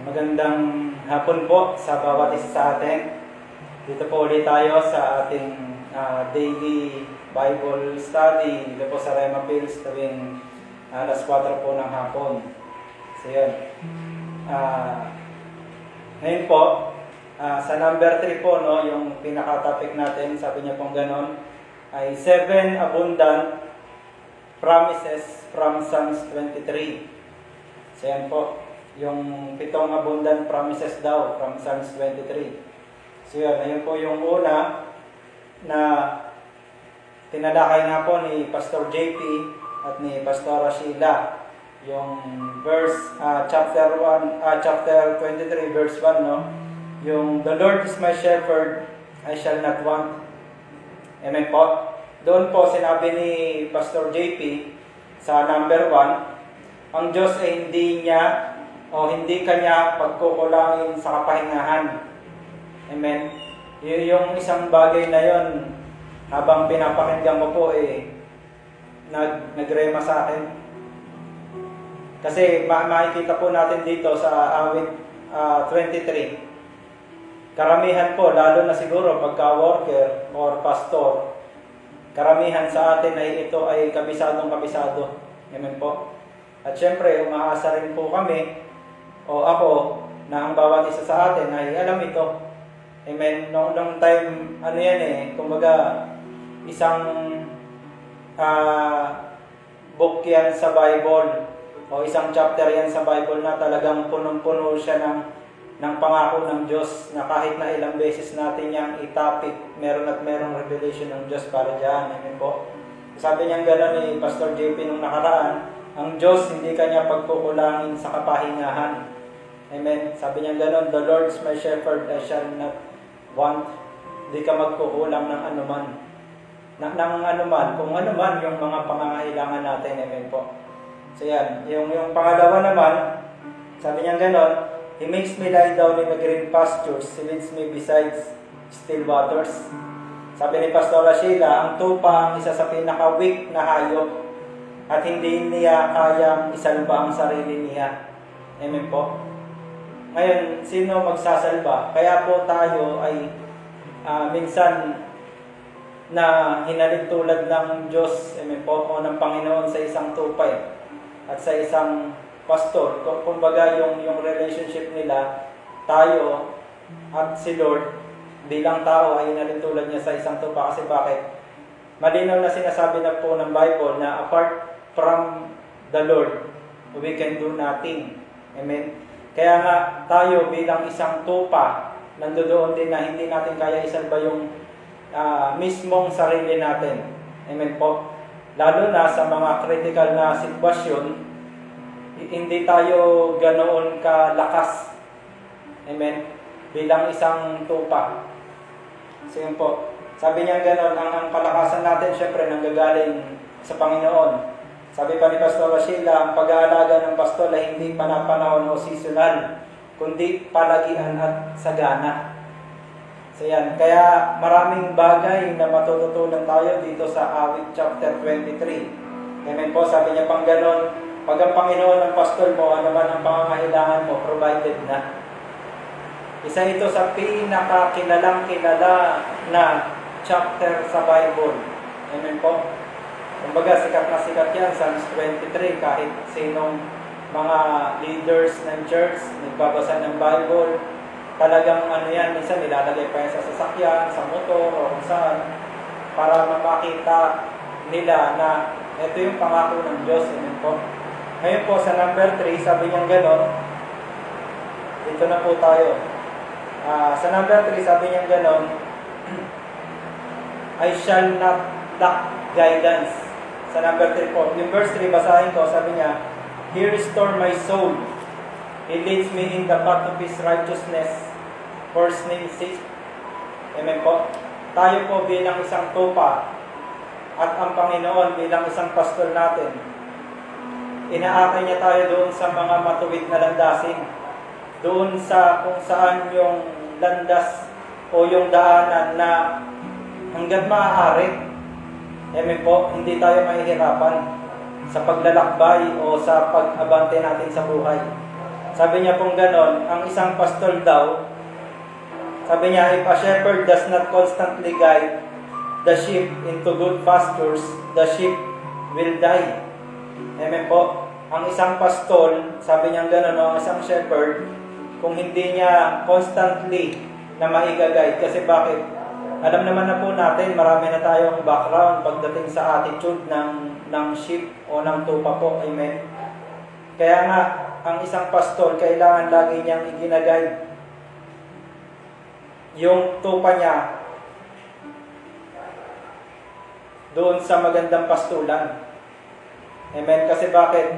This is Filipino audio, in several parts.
Magandang hapon po sa bawat isa sa atin. Dito po ulit tayo sa ating daily Bible study. Dito po sa Rema Fields tuwing alas 4 po ng hapon. So yun. Ngayon po, sa number 3 po, no, yung pinaka-topic natin, sabi niya pong ganon, ay 7 abundant promises from Psalms 23. So yan po, yung 7 abundant promises daw from Psalms 23. So yan, ayun po yung una na tinalakay nga po ni Pastor JP at ni Pastora Sheila. Yung verse, chapter 23 verse 1, no? Yung the Lord is my shepherd, I shall not want. Amen po. Doon po sinabi ni Pastor JP sa number 1, ang Diyos ay hindi kanya pagkukulangin sa kapahingahan. Amen. Yung isang bagay na yon, habang pinapakinggan mo po, nagrema sa akin. Kasi makikita po natin dito sa awit 23, karamihan po, lalo na siguro pagka-worker or pastor, karamihan sa atin ay ito ay kabisado. Amen po. At syempre, umaasa rin po kami, o ako, na ang bawat isa sa atin ay alam ito. Amen. Noong time, kumbaga, isang book yan sa Bible, o isang chapter yan sa Bible na talagang punong-puno siya ng pangako ng Diyos na kahit na ilang beses natin niyang itapik, meron at merong revelation ng Diyos para dyan. Amen po. Sabi niya gano'n ni Pastor JP nung nakaraan, ang Diyos hindi kanya pagkukulangin sa kapahingahan. Amen. Sabi niya gano'n, the Lord is my shepherd, I shall not want. Hindi ka magkukulang ng anuman. Kung anuman yung mga pangangailangan natin. Amen po. So yan, yung pangalawa naman, sabi niya gano'n, He makes me lie down in the green pastures. He leads me beside still waters. Sabi ni Pastora Sheila, ang tupa ang isa sa pinaka-weak na hayop at hindi niya kayang isalba ang sarili niya. Amen po. Ngayon, sino magsasalba? Kaya po tayo ay minsan na hinalig tulad ng Diyos, amen po, o ng Panginoon sa isang tupay at sa isang pastor. Kumbaga yung relationship nila, tayo at si Lord bilang tao ay inalintulad niya sa isang tupa. Kasi bakit? Malinaw na sinasabi na po ng Bible na apart from the Lord, we can do nothing. Amen? Kaya nga tayo bilang isang tupa, nandoon din na hindi natin kaya isalba yung mismong sarili natin. Amen po? Lalo na sa mga critical na sitwasyon, hindi tayo ganoon kalakas. Amen? Bilang isang tupa. So yun po. Sabi niya ganoon, ang kalakasan natin syempre nanggagaling sa Panginoon. Sabi pa ni Pastor Sheila, ang pag-aalaga ng pastor ay hindi panapanahon o seasonal, kundi palagian at sagana. So yan. Kaya maraming bagay na matututunan tayo dito sa awit chapter 23. Amen po. Sabi niya pang ganoon, pag ang Panginoon ng pastor mo, ano man ang pangangailangan mo, provided na. Isa ito sa pinakakilalang-kilala na chapter sa Bible. Amen po. Kumbaga, sikat na sikat yan, Psalms 23, kahit sinong mga leaders ng church, nagbabasa ng Bible, talagang minsan nilalagay pa yan sa sasakyan, sa motor, o kung saan, para makita nila na ito yung pangako ng Diyos. Amen po. Ngayon po, sa number 3, sabi niyang gano'n, dito na po tayo. Sa number 3, sabi niyang gano'n, I shall not lack guidance. Sa number 3 po, yung verse 3, basahin ko, sabi niya, He restore my soul. He leads me in the path of His righteousness, for His name's sake. Amen po. Tayo po bilang isang tupa, at ang Panginoon bilang isang pastor natin, inaakay niya tayo doon sa mga matuwid na landasin. Doon sa kung saan yung landas o yung daanan na hanggat maaari, amen po, hindi tayo mahihirapan sa paglalakbay o sa pag-abante natin sa buhay. Sabi niya pong ganon, ang isang pastor daw, sabi niya, if a shepherd does not constantly guide the sheep into good pastures, the sheep will die. Amen po. Ang isang pastor, sabi niya ganon, ang isang shepherd, kung hindi niya constantly na maigagayad. Kasi bakit? Alam naman na po natin, marami na tayong background pagdating sa attitude ng sheep o ng tupa po. Amen. Kaya nga, ang isang pastor, kailangan lagi niyang iginagayad yung tupa niya doon sa magandang pastulan. Amen. Kasi bakit?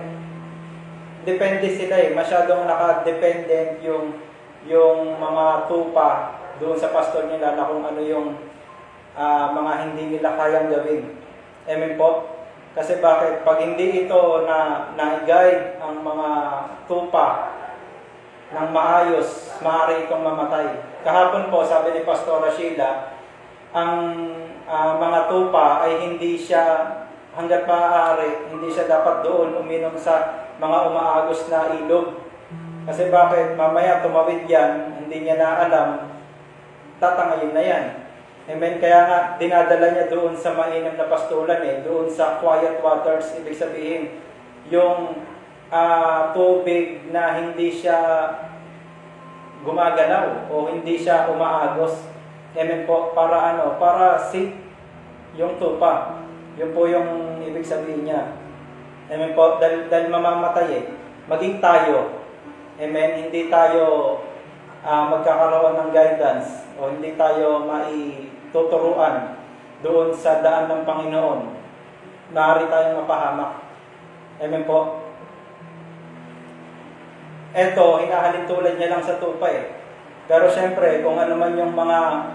Depende sila eh. Masyadong naka-dependent yung mga tupa doon sa pastor nila na kung ano yung mga hindi nila kayang gawin. Amen po. Kasi bakit? Pag hindi ito na-guide ang mga tupa ng maayos, maaari itong mamatay. Kahapon po, sabi ni Pastora Sheila, ang mga tupa ay hindi siya, hanggat maaari, hindi siya dapat doon uminom sa mga umaagos na ilog. Kasi bakit? Mamaya tumawid yan, hindi niya na alam, tatangayin na yan. Amen? Kaya nga, dinadala niya doon sa mainam na pastulan doon sa quiet waters, ibig sabihin, yung tubig na hindi siya gumagalaw o hindi siya umaagos. Amen po, para safe yung tupa. Yun po yung ibig sabihin niya. Amen po, dahil mamamatay maging tayo. Amen, hindi tayo magkakaroon ng guidance o hindi tayo maituturuan doon sa daan ng Panginoon. Maaari tayong mapahamak. Amen po. Eto, hinahalin tulad niya lang sa tupa Pero syempre, kung ano man yung mga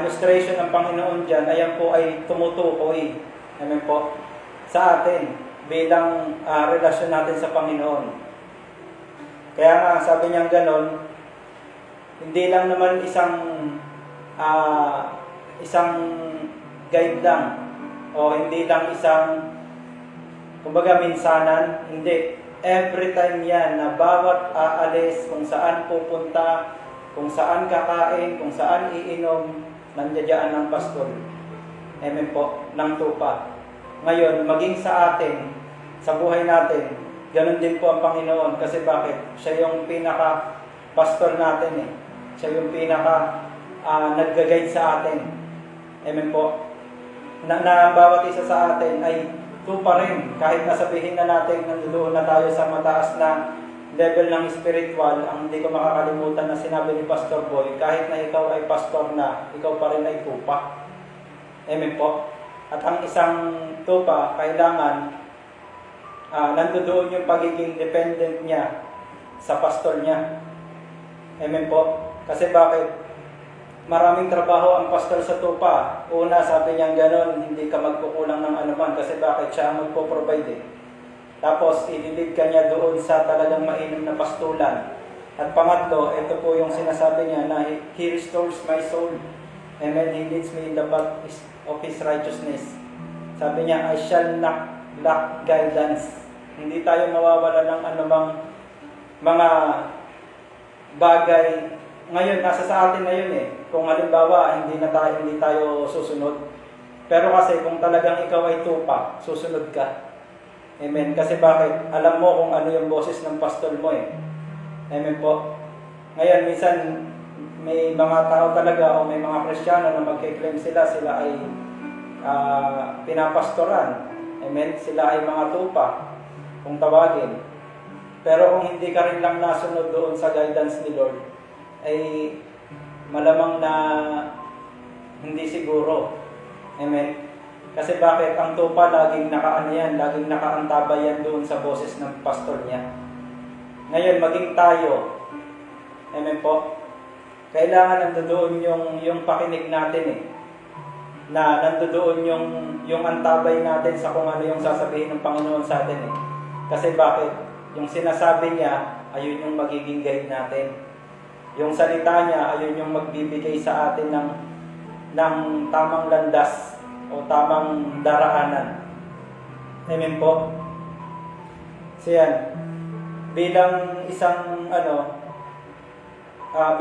illustration ng Panginoon dyan, ayan po ay tumutukoy. Amen po. Sa atin, bilang relasyon natin sa Panginoon. Kaya nga, sabi niya ganon, hindi lang naman isang guide lang, o hindi lang isang, kumbaga minsanan, hindi. Every time yan na bawat aalis, kung saan pupunta, kung saan kakain, kung saan iinom, nandiyan ng pastor. Amen po, ng tupa. Ngayon, maging sa atin, sa buhay natin, ganun din po ang Panginoon. Kasi bakit? Siya yung pinaka-pastor natin Siya yung pinaka nag-guide sa atin. Amen po. Na bawat isa sa atin ay tupa rin. Kahit nasabihin na natin nandoon na tayo sa mataas na level ng spiritual, ang hindi ko makakalimutan na sinabi ni Pastor Boy, kahit na ikaw ay pastor na, ikaw pa rin ay tupa. Amen po. At ang isang tupa, kailangan nandoon yung pagiging dependent niya sa pastor niya. Amen po. Kasi bakit? Maraming trabaho ang pastor sa tupa. Una, sabi niya gano'n, hindi ka magkukulang ng anuman. Kasi bakit? Siya ang magpo-provide Tapos, ililid ka niya doon sa talagang mainam na pastulan. At pangatlo, ito po yung sinasabi niya na He restores my soul. Amen. He leads me in the path of His righteousness. Sabi niya, I shall not lack guidance. Hindi tayo mawawala ng anumang mga bagay. Ngayon, nasa sa atin na yun Kung halimbawa, hindi tayo susunod. Pero kasi kung talagang ikaw ay tupa, susunod ka. Amen. Kasi bakit? Alam mo kung ano yung boses ng pastor mo Amen po. Ngayon, minsan, may mga tao talaga o may mga Kristiyano na magkiklaim sila ay pinapastoran. Amen. Sila ay mga tupa, kung tawagin. Pero kung hindi ka rin lang nasunod doon sa guidance ni Lord, ay malamang na hindi siguro. Amen. Kasi bakit? Ang tupa laging laging nakaantabay yan doon sa boses ng pastor niya. Ngayon, maging tayo. Amen po. Kailangan nandoon yung pakinig natin na nandoon yung antabay natin sa kung ano yung sasabihin ng Panginoon sa atin Kasi bakit? Yung sinasabi niya, ayun yung magiging guide natin. Yung salita niya, ayun yung magbibigay sa atin ng tamang landas o tamang daraanan. Amen po. So yan. bilang isang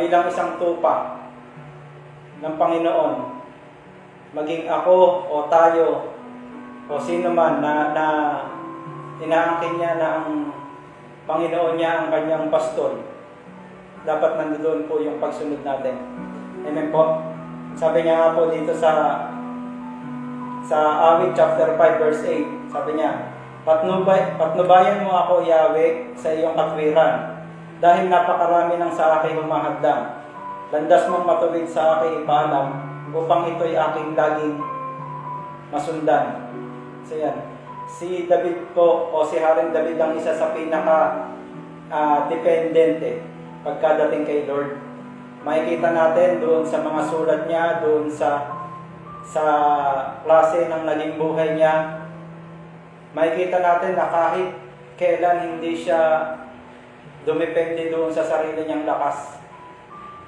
bilang isang tupa ng Panginoon, maging ako o tayo o sino man na inaangkin niya na ang Panginoon niya ang kanyang pastor, dapat nandoon po yung pagsunod natin. Amen po. Sabi niya nga po dito sa Awit chapter 5 verse 8, sabi niya, patnubayan mo ako, Yahweh, sa iyong katwiran, dahil napakarami ng sa akin humahadlang. Landas mong matuwid sa akin ipaalam, upang ito'y aking laging masundan. So yan. Si David po, o si Haring David ang isa sa pinaka dependente pagkadating kay Lord. Makikita natin doon sa mga sulat niya, doon sa klase ng naging buhay niya. Makikita natin na kahit kailan hindi siya dumepende doon sa sarili niyang lakas.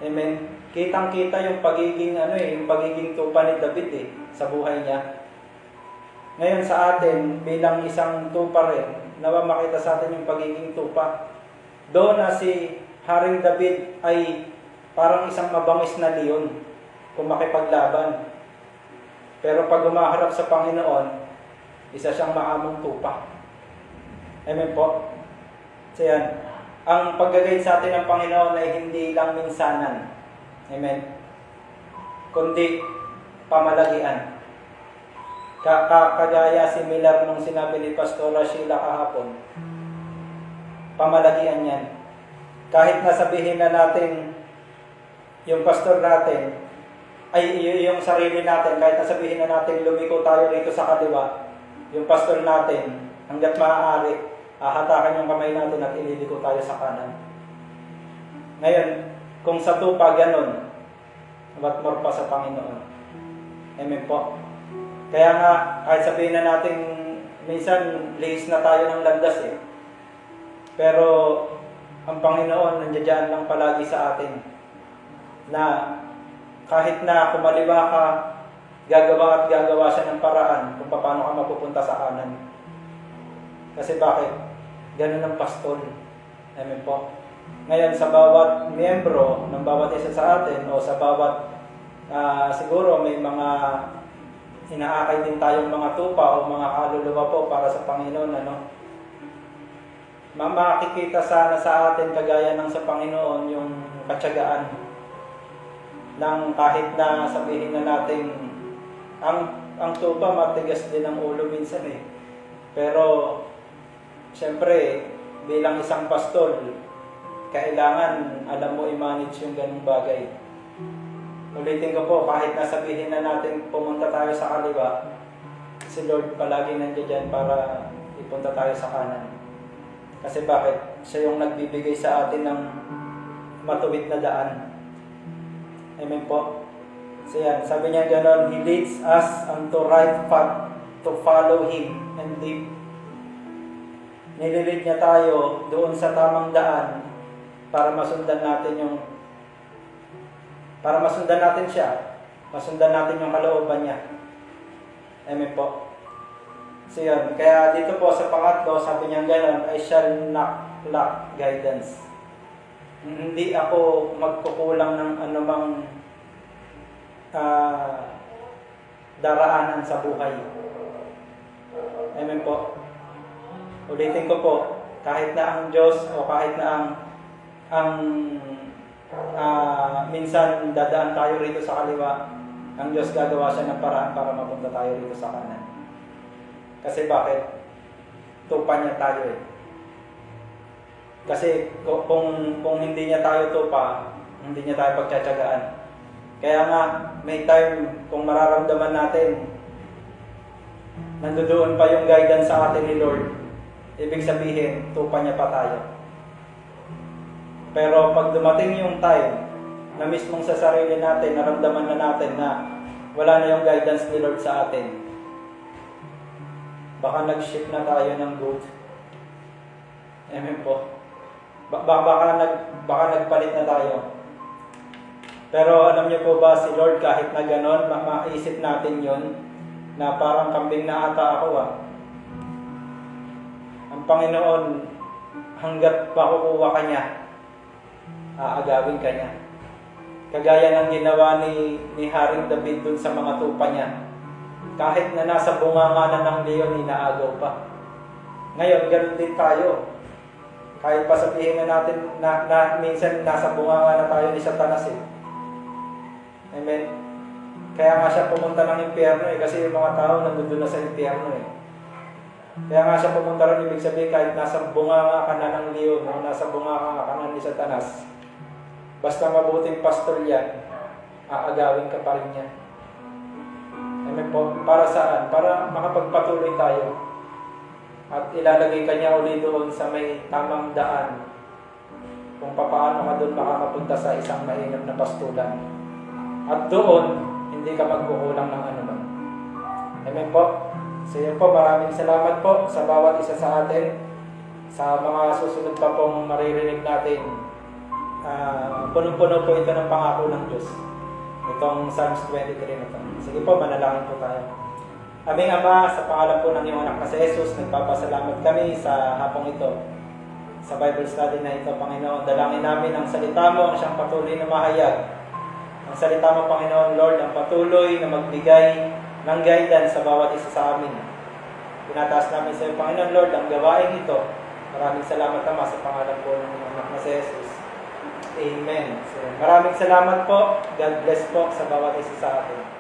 Amen. Kitang-kita yung pagiging yung pagiging tupa ni David sa buhay niya. Ngayon sa atin bilang isang tupa rin, nawa makita sa atin yung pagiging tupa. Doon na si Haring David ay parang isang mabangis na leon kung makipaglaban. Pero pag umaharap sa Panginoon, isa siyang maamong tupa. Amen po. So yan. Ang paggagayad sa atin ng Panginoon ay hindi lang minsanan. Amen. Kundi pamalagian. Kagaya similar nung sinabi ni Pastora Sheila kahapon. Pamalagian yan. Kahit nasabihin na natin yung pastor natin, ay yung sarili natin, kahit nasabihin na natin lumiko tayo rito sa kaliwa, yung pastor natin, hanggat maaari, hatakan yung kamay natin at ililiko tayo sa kanan. Ngayon, kung sa tupa ganon, what more pa sa Panginoon. Amen po. Kaya nga, kahit sabihin na natin, minsan, lihis na tayo ng landas Pero, ang Panginoon, nandiyan lang palagi sa atin. Na, kahit na kumaliwa ka, gagawa at gagawa siya ng paraan kung paano ka mapupunta sa kanan. Kasi bakit? Ganun ang pastol. Amen po. Ngayon, sa bawat miyembro ng bawat isa sa atin o sa bawat siguro may mga inaakay din tayong mga tupa o mga kaluluwa po para sa Panginoon. Makikita sana sa atin kagaya ng sa Panginoon yung katyagaan ng kahit na sabihin na natin ang tupa matigas din ang ulo minsan Pero siyempre bilang isang pastol, kailangan alam mo i-manage yung ganung bagay. Ulitin ko po, kahit nasabihin na natin pumunta tayo sa kaliwa, si Lord palagi nandiyan para ipunta tayo sa kanan. Kasi bakit? Siya yung nagbibigay sa atin ng matuwid na daan. Amen po. So yan, sabi niya gano'n, He leads us unto right path to follow Him and live. Nililid niya tayo doon sa tamang daan para masundan natin siya, masundan natin yung kalooban niya. Amen po. So yan, kaya dito po sa pangatlo, sabi niya gano'n, I shall not lack guidance. Hindi ako magkukulang ng anumang daraanan sa buhay. Amen po. Ulitin ko po, kahit na ang Diyos o kahit na ang minsan dadaan tayo rito sa kaliwa, ang Diyos gagawa siya ng paraan para mapunta tayo rito sa kanan. Kasi bakit? Tupa niya tayo Kasi kung hindi niya tayo tupa, hindi niya tayo pagtsatsagaan. Kaya nga, may time kung mararamdaman natin, nandoon pa yung guidance sa atin ni Lord, ibig sabihin, tupa niya pa tayo. Pero pag dumating yung time na mismong sa sarili natin, naramdaman na natin na wala na yung guidance ni Lord sa atin, baka nag-shift na tayo ng good. Amen po. Baka nagpalit na tayo. Pero alam niyo po ba, si Lord kahit na ganon, maisip natin yon na parang kambing na ata ako Ang Panginoon, hanggat makukuha ka niya, aagawin ka niya. Kagaya ng ginawa ni Haring David dun sa mga tupa niya. Kahit na nasa bunganga na ng leon, inaagaw pa. Ngayon, ganun din tayo. Kahit pa sabihin na natin na minsan nasa bunganga na tayo ni Satanas eh. Amen? Kaya nga siya pumunta ng impyerno eh, kasi yung mga tao nandun na sa impyerno eh. Kaya nga siya pumunta rin, ibig sabihin kahit nasa bunganga ka na ng leon o nasa bunganga ka na ni Satanas, basta mabuting pastol yan, aagawin ka pa rin yan. Amen po. Para saan? Para makapagpatuloy tayo. At ilalagay ka niya uli doon sa may tamang daan kung paano ka doon makakapunta sa isang mainam na pastulan. At doon, hindi ka magkukulang ng anuman. Amen po. So yun po, maraming salamat po sa bawat isa sa atin. Sa mga susunod pa pong maririnig natin. Punong-puno po ito ng pangako ng Diyos. Itong Psalms 23 na ito. Sige po, manalangin po tayo. Aming Ama, sa pangalan po ng iyong anak na si Jesus, nagpapasalamat kami sa hapong ito. Sa Bible study na ito, Panginoon, dalangin namin ang salita mo, ang siyang patuloy na mahayag. Ang salita mo, Panginoon, Lord, ang patuloy na magbigay ng guidance sa bawat isa sa amin. Pinataas namin sa iyo, Panginoon, Lord, ang gawain ito. Maraming salamat, Ama, sa pangalan po ng iyong anak na si Jesus. Amen. So, maraming salamat po. God bless po sa bawat isa sa atin.